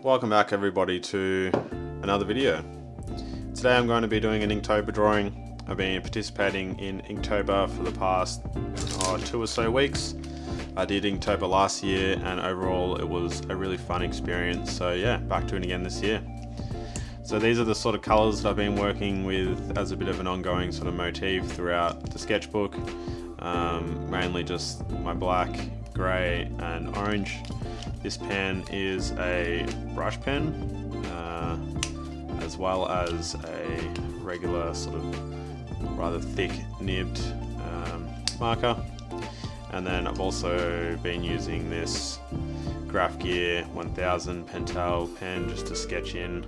Welcome back everybody to another video. Today I'm going to be doing an Inktober drawing. I've been participating in Inktober for the past 2 or so weeks. I did Inktober last year and overall it was a really fun experience, so yeah, back to it again this year. So these are the sort of colours that I've been working with as a bit of an ongoing sort of motif throughout the sketchbook. Mainly just my black, grey and orange. This pen is a brush pen, as well as a regular sort of rather thick nibbed marker. And then I've also been using this Graph Gear 1000 Pentel pen just to sketch in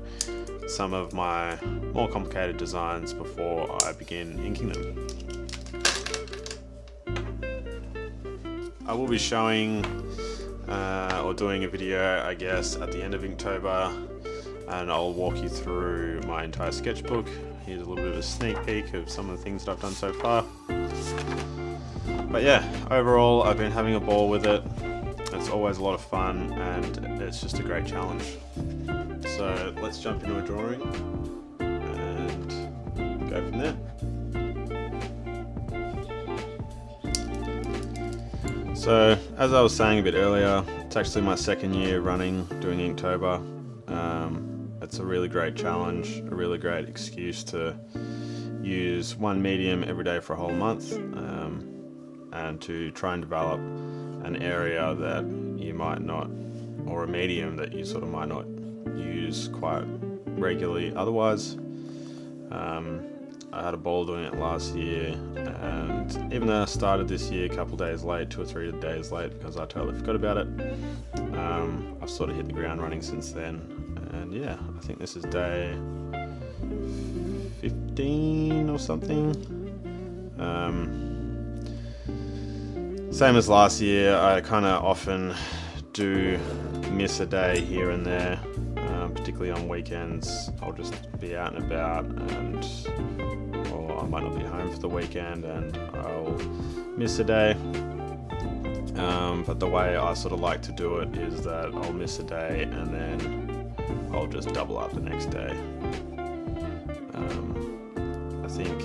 some of my more complicated designs before I begin inking them. I will be showing or doing a video, I guess, at the end of Inktober, and I'll walk you through my entire sketchbook. Here's a little bit of a sneak peek of some of the things that I've done so far. But yeah, overall I've been having a ball with it. It's always a lot of fun and it's just a great challenge. So let's jump into a drawing and go from there. So, as I was saying a bit earlier, it's actually my second year running doing Inktober. It's a really great challenge, a really great excuse to use one medium every day for a whole month, and to try and develop an area that you might not, or a medium that you sort of might not use quite regularly otherwise. I had a ball doing it last year, and even though I started this year a couple days late, 2 or 3 days late, because I totally forgot about it, I've sort of hit the ground running since then. And yeah, I think this is day 15 or something. Same as last year, I kind of often do miss a day here and there, particularly on weekends. I'll just be out and about, or I might not be home for the weekend and I'll miss a day. But the way I sort of like to do it is that I'll miss a day and then I'll just double up the next day. I think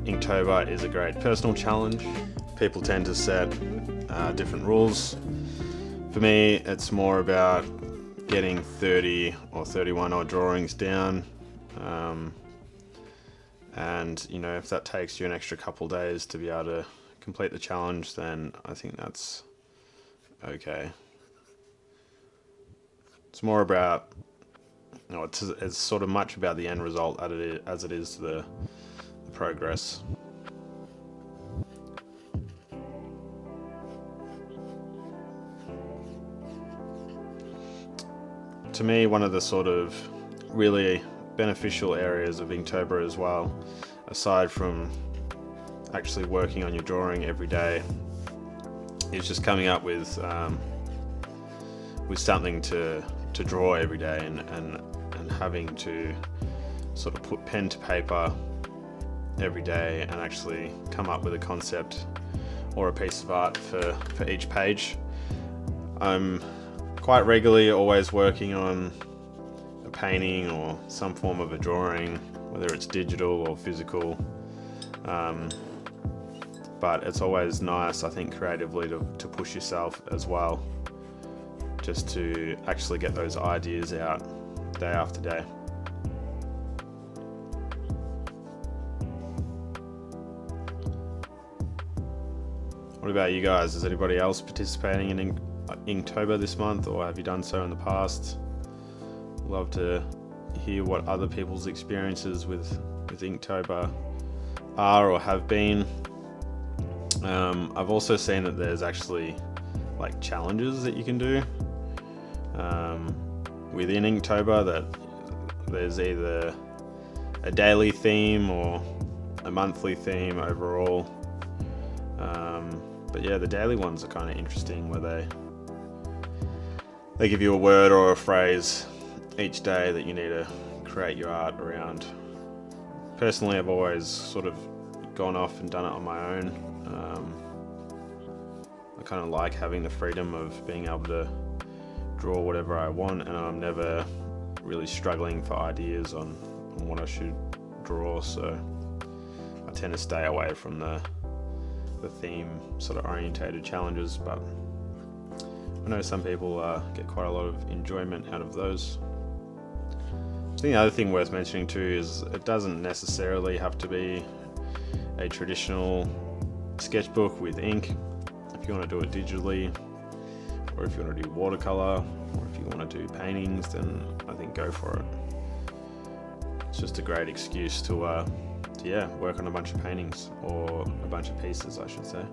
Inktober is a great personal challenge. People tend to set different rules. For me, it's more about getting 30 or 31 odd drawings down, and you know, if that takes you an extra couple days to be able to complete the challenge, then I think that's okay. It's more about, you know, it's sort of much about the end result as it is the progress. To me, one of the sort of really beneficial areas of Inktober as well, aside from actually working on your drawing every day, is just coming up with something to draw every day, and having to sort of put pen to paper every day and actually come up with a concept or a piece of art for each page. I'm quite regularly always working on a painting or some form of a drawing, whether it's digital or physical, but it's always nice, I think, creatively to push yourself as well, just to actually get those ideas out day after day. What about you guys? Is anybody else participating in Inktober this month, or have you done so in the past? Love to hear what other people's experiences with Inktober are or have been. I've also seen that there's actually like challenges that you can do within Inktober, that there's either a daily theme or a monthly theme overall. But yeah, the daily ones are kind of interesting, where they give you a word or a phrase each day that you need to create your art around. Personally, I've always sort of gone off and done it on my own. I kind of like having the freedom of being able to draw whatever I want, and I'm never really struggling for ideas on what I should draw, so I tend to stay away from the theme sort of orientated challenges, but I know some people get quite a lot of enjoyment out of those. I think the other thing worth mentioning too is it doesn't necessarily have to be a traditional sketchbook with ink. If you want to do it digitally, or if you want to do watercolor, or if you want to do paintings, then I think go for it. It's just a great excuse to work on a bunch of paintings, or a bunch of pieces I should say.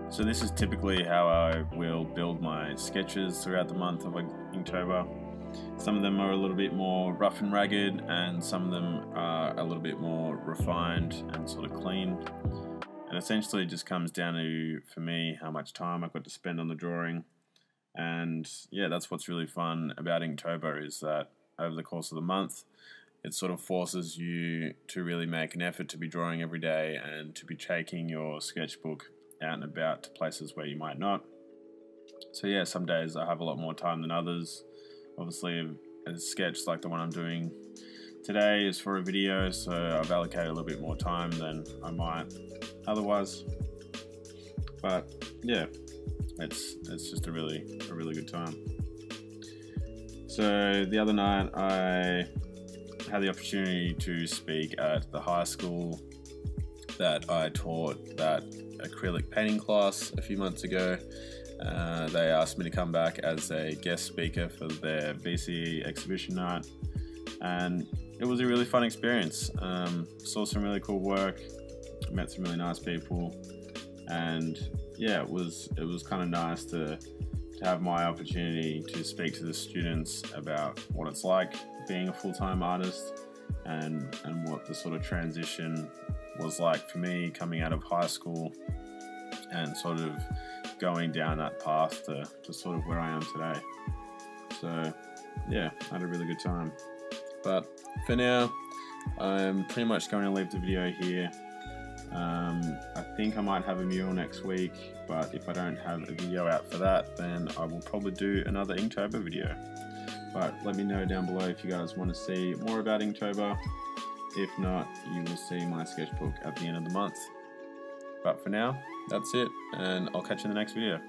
So this is typically how I will build my sketches throughout the month of Inktober. Some of them are a little bit more rough and ragged, and some of them are a little bit more refined and sort of clean. And essentially it just comes down to, for me, how much time I've got to spend on the drawing. And yeah, that's what's really fun about Inktober, is that over the course of the month, it sort of forces you to really make an effort to be drawing every day and to be taking your sketchbook out and about to places where you might not. So yeah, some days I have a lot more time than others. Obviously, a sketch like the one I'm doing today is for a video, so I've allocated a little bit more time than I might otherwise. But yeah, it's just a really good time. So the other night I had the opportunity to speak at the high school that I taught that acrylic painting class a few months ago. They asked me to come back as a guest speaker for their VCE exhibition night, and it was a really fun experience. Saw some really cool work, met some really nice people, and yeah, it was kind of nice to have my opportunity to speak to the students about what it's like being a full-time artist, and what the sort of transition was like for me coming out of high school and sort of going down that path to sort of where I am today. So yeah, I had a really good time. But for now, I'm pretty much going to leave the video here. I think I might have a mural next week, but if I don't have a video out for that, then I will probably do another Inktober video. But let me know down below if you guys want to see more about Inktober. If not, you will see my sketchbook at the end of the month. But for now, that's it, and I'll catch you in the next video.